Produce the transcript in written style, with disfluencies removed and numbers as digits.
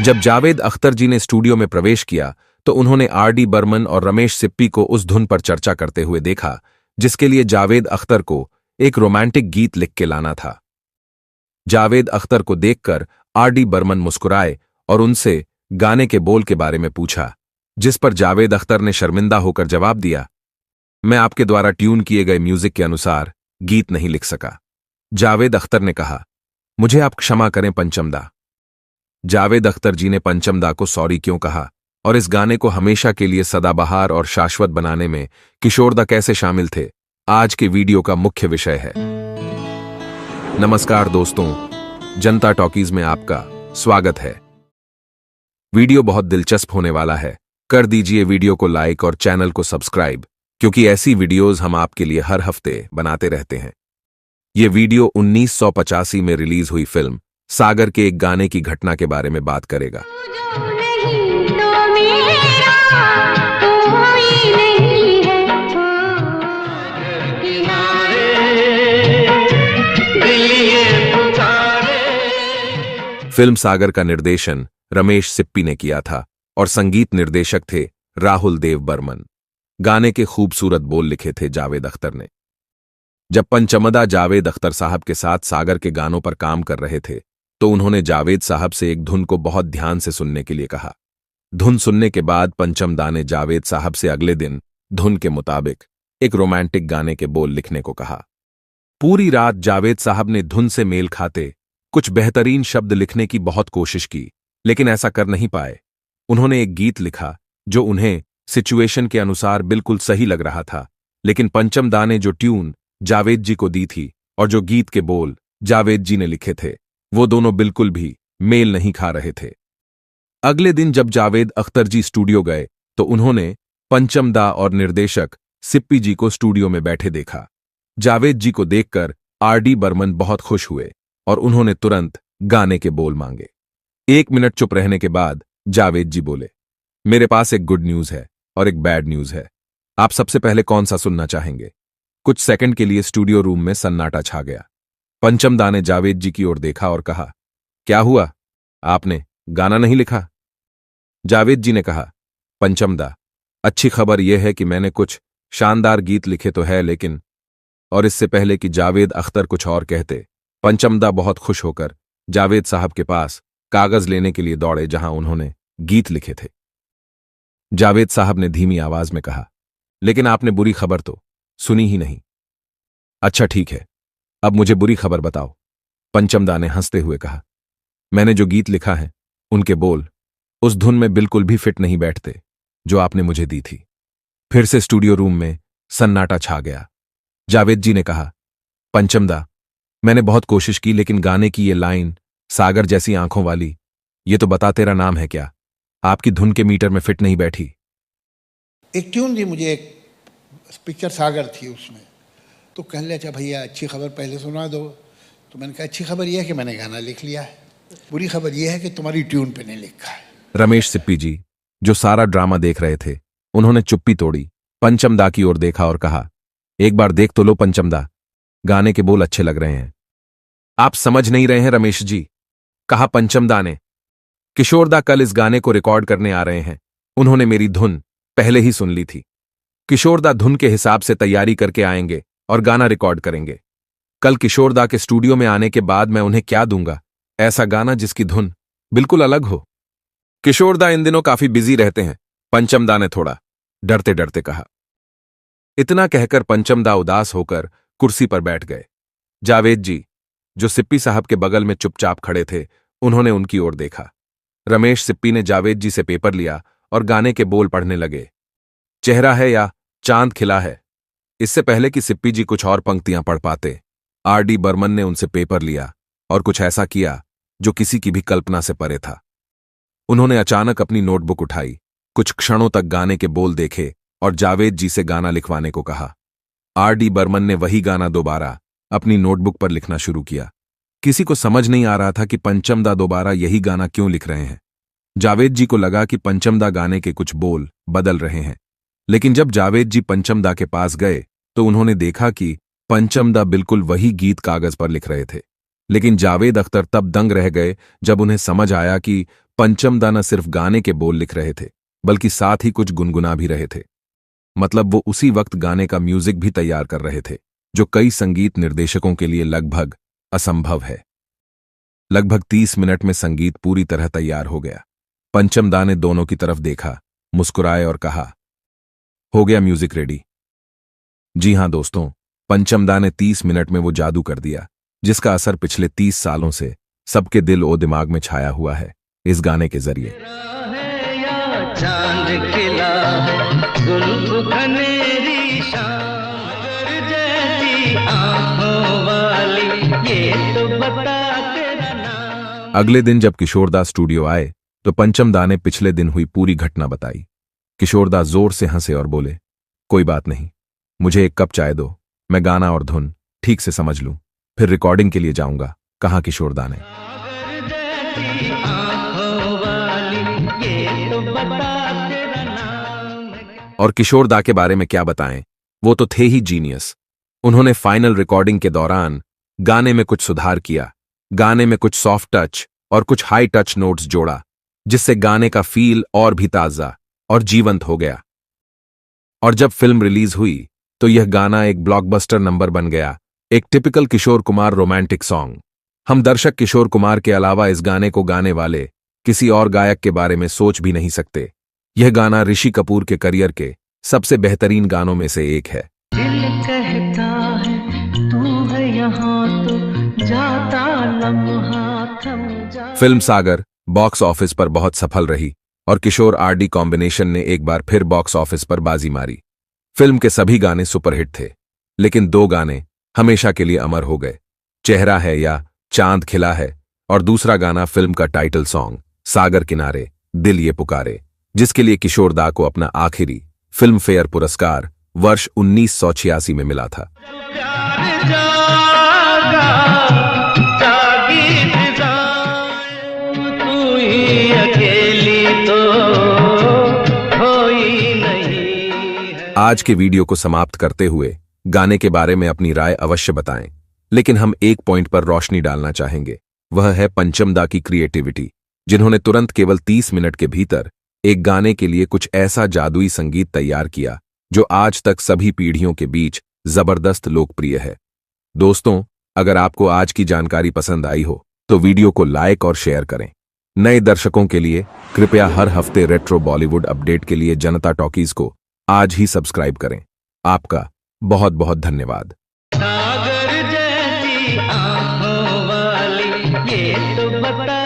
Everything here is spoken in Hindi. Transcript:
जब जावेद अख्तर जी ने स्टूडियो में प्रवेश किया तो उन्होंने आर.डी. बर्मन और रमेश सिप्पी को उस धुन पर चर्चा करते हुए देखा जिसके लिए जावेद अख्तर को एक रोमांटिक गीत लिख के लाना था। जावेद अख्तर को देखकर आर.डी. बर्मन मुस्कुराए और उनसे गाने के बोल के बारे में पूछा, जिस पर जावेद अख्तर ने शर्मिंदा होकर जवाब दिया, मैं आपके द्वारा ट्यून किए गए म्यूजिक के अनुसार गीत नहीं लिख सका। जावेद अख्तर ने कहा, मुझे आप क्षमा करें पंचमदा। जावेद अख्तर जी ने पंचमदा को सॉरी क्यों कहा और इस गाने को हमेशा के लिए सदाबहार और शाश्वत बनाने में किशोरदा कैसे शामिल थे, आज के वीडियो का मुख्य विषय है। नमस्कार दोस्तों, जनता टॉकीज में आपका स्वागत है। वीडियो बहुत दिलचस्प होने वाला है। कर दीजिए वीडियो को लाइक और चैनल को सब्सक्राइब, क्योंकि ऐसी वीडियोज हम आपके लिए हर हफ्ते बनाते रहते हैं। ये वीडियो 1985 में रिलीज हुई फिल्म सागर के एक गाने की घटना के बारे में बात करेगा। फिल्म सागर का निर्देशन रमेश सिप्पी ने किया था और संगीत निर्देशक थे राहुल देव बर्मन। गाने के खूबसूरत बोल लिखे थे जावेद अख्तर ने। जब पंचमदा जावेद अख्तर साहब के साथ सागर के गानों पर काम कर रहे थे तो उन्होंने जावेद साहब से एक धुन को बहुत ध्यान से सुनने के लिए कहा। धुन सुनने के बाद पंचमदा ने जावेद साहब से अगले दिन धुन के मुताबिक एक रोमांटिक गाने के बोल लिखने को कहा। पूरी रात जावेद साहब ने धुन से मेल खाते कुछ बेहतरीन शब्द लिखने की बहुत कोशिश की, लेकिन ऐसा कर नहीं पाए। उन्होंने एक गीत लिखा जो उन्हें सिचुएशन के अनुसार बिल्कुल सही लग रहा था, लेकिन पंचमदा ने जो ट्यून जावेद जी को दी थी और जो गीत के बोल जावेद जी ने लिखे थे, वो दोनों बिल्कुल भी मेल नहीं खा रहे थे। अगले दिन जब जावेद अख्तर जी स्टूडियो गए तो उन्होंने पंचमदा और निर्देशक सिप्पी जी को स्टूडियो में बैठे देखा। जावेद जी को देखकर आर.डी. बर्मन बहुत खुश हुए और उन्होंने तुरंत गाने के बोल मांगे। 1 मिनट चुप रहने के बाद जावेद जी बोले, मेरे पास एक गुड न्यूज है और एक बैड न्यूज है। आप सबसे पहले कौन सा सुनना चाहेंगे? कुछ सेकंड के लिए स्टूडियो रूम में सन्नाटा छा गया। पंचमदा ने जावेद जी की ओर देखा और कहा, क्या हुआ, आपने गाना नहीं लिखा? जावेद जी ने कहा, पंचमदा, अच्छी खबर यह है कि मैंने कुछ शानदार गीत लिखे तो है, लेकिन। और इससे पहले कि जावेद अख्तर कुछ और कहते, पंचमदा बहुत खुश होकर जावेद साहब के पास कागज लेने के लिए दौड़े जहां उन्होंने गीत लिखे थे। जावेद साहब ने धीमी आवाज में कहा, लेकिन आपने बुरी खबर तो सुनी ही नहीं। अच्छा ठीक है, अब मुझे बुरी खबर बताओ, पंचमदा ने हंसते हुए कहा। मैंने जो गीत लिखा है उनके बोल उस धुन में बिल्कुल भी फिट नहीं बैठते जो आपने मुझे दी थी। फिर से स्टूडियो रूम में सन्नाटा छा गया। जावेद जी ने कहा, पंचमदा, मैंने बहुत कोशिश की, लेकिन गाने की ये लाइन सागर जैसी आंखों वाली, ये तो बता तेरा नाम है क्या, आपकी धुन के मीटर में फिट नहीं बैठी। एक ट्यून दी मुझे, एक पिक्चर सागर थी उसमें, तो कहने लगे, अच्छा भैया अच्छी खबर पहले सुना दो। तो मैंने कहा, अच्छी खबर यह है कि मैंने गाना लिख लिया है, बुरी खबर यह है कि तुम्हारी ट्यून पे नहीं लिखा है। रमेश सिप्पी जी, जो सारा ड्रामा देख रहे थे, उन्होंने चुप्पी तोड़ी, पंचमदा की ओर देखा और कहा, एक बार देख तो लो पंचमदा, गाने के बोल अच्छे लग रहे हैं। आप समझ नहीं रहे हैं रमेश जी, कहा पंचमदा ने। किशोरदा कल इस गाने को रिकॉर्ड करने आ रहे हैं। उन्होंने मेरी धुन पहले ही सुन ली थी। किशोरदा धुन के हिसाब से तैयारी करके आएंगे और गाना रिकॉर्ड करेंगे। कल किशोरदा के स्टूडियो में आने के बाद मैं उन्हें क्या दूंगा, ऐसा गाना जिसकी धुन बिल्कुल अलग हो। किशोरदा इन दिनों काफी बिजी रहते हैं, पंचमदा ने थोड़ा डरते डरते कहा। इतना कहकर पंचमदा उदास होकर कुर्सी पर बैठ गए। जावेद जी, जो सिप्पी साहब के बगल में चुपचाप खड़े थे, उन्होंने उनकी ओर देखा। रमेश सिप्पी ने जावेद जी से पेपर लिया और गाने के बोल पढ़ने लगे। चेहरा है या चांद खिला है। इससे पहले कि सिप्पी जी कुछ और पंक्तियां पढ़ पाते, आर.डी. बर्मन ने उनसे पेपर लिया और कुछ ऐसा किया जो किसी की भी कल्पना से परे था। उन्होंने अचानक अपनी नोटबुक उठाई, कुछ क्षणों तक गाने के बोल देखे और जावेद जी से गाना लिखवाने को कहा। आर.डी. बर्मन ने वही गाना दोबारा अपनी नोटबुक पर लिखना शुरू किया। किसी को समझ नहीं आ रहा था कि पंचमदा दोबारा यही गाना क्यों लिख रहे हैं। जावेद जी को लगा कि पंचमदा गाने के कुछ बोल बदल रहे हैं, लेकिन जब जावेद जी पंचमदा के पास गए तो उन्होंने देखा कि पंचमदा बिल्कुल वही गीत कागज पर लिख रहे थे। लेकिन जावेद अख्तर तब दंग रह गए जब उन्हें समझ आया कि पंचमदा न सिर्फ गाने के बोल लिख रहे थे बल्कि साथ ही कुछ गुनगुना भी रहे थे। मतलब वो उसी वक्त गाने का म्यूजिक भी तैयार कर रहे थे, जो कई संगीत निर्देशकों के लिए लगभग असंभव है। लगभग 30 मिनट में संगीत पूरी तरह तैयार हो गया। पंचमदा ने दोनों की तरफ देखा, मुस्कुराए और कहा, हो गया म्यूजिक रेडी। जी हां दोस्तों, पंचमदा ने 30 मिनट में वो जादू कर दिया जिसका असर पिछले 30 सालों से सबके दिल और दिमाग में छाया हुआ है इस गाने के जरिए। चांद खिला जुल्फ खनेरी शाम जैसी आंखों वाली, ये तो बता तेरा नाम। अगले दिन जब किशोरदा स्टूडियो आए तो पंचमदा ने पिछले दिन हुई पूरी घटना बताई। किशोरदा जोर से हंसे और बोले, कोई बात नहीं, मुझे एक कप चाय दो, मैं गाना और धुन ठीक से समझ लूं, फिर रिकॉर्डिंग के लिए जाऊंगा, कहा किशोरदा ने। और किशोरदा के बारे में क्या बताएं, वो तो थे ही जीनियस। उन्होंने फाइनल रिकॉर्डिंग के दौरान गाने में कुछ सुधार किया, गाने में कुछ सॉफ्ट टच और कुछ हाई टच नोट्स जोड़ा, जिससे गाने का फील और भी ताजा और जीवंत हो गया। और जब फिल्म रिलीज हुई तो यह गाना एक ब्लॉकबस्टर नंबर बन गया, एक typical Kishore Kumar romantic song. हम दर्शक किशोर कुमार के अलावा इस गाने को गाने वाले किसी और गायक के बारे में सोच भी नहीं सकते। यह गाना ऋषि कपूर के करियर के सबसे बेहतरीन गानों में से एक है। दिल कहता है तू है यहाँ तो जाता लम्हा थम जा। फिल्म सागर बॉक्स ऑफिस पर बहुत सफल रही और किशोर आरडी कॉम्बिनेशन ने एक बार फिर बॉक्स ऑफिस पर बाजी मारी। फिल्म के सभी गाने सुपरहिट थे, लेकिन 2 गाने हमेशा के लिए अमर हो गए, चेहरा है या चांद खिला है, और दूसरा गाना फिल्म का टाइटल सॉन्ग सागर किनारे दिल ये पुकारे, जिसके लिए किशोरदा को अपना आखिरी फिल्म फेयर पुरस्कार वर्ष 1986 में मिला था। आज के वीडियो को समाप्त करते हुए गाने के बारे में अपनी राय अवश्य बताएं, लेकिन हम एक पॉइंट पर रोशनी डालना चाहेंगे, वह है पंचमदा की क्रिएटिविटी, जिन्होंने तुरंत केवल 30 मिनट के भीतर एक गाने के लिए कुछ ऐसा जादुई संगीत तैयार किया जो आज तक सभी पीढ़ियों के बीच जबरदस्त लोकप्रिय है। दोस्तों, अगर आपको आज की जानकारी पसंद आई हो तो वीडियो को लाइक और शेयर करें। नए दर्शकों के लिए कृपया हर हफ्ते रेट्रो बॉलीवुड अपडेट के लिए जनता टॉकीज को आज ही सब्सक्राइब करें। आपका बहुत बहुत धन्यवाद। सागर जैसी आंखों वाली, ये तो बता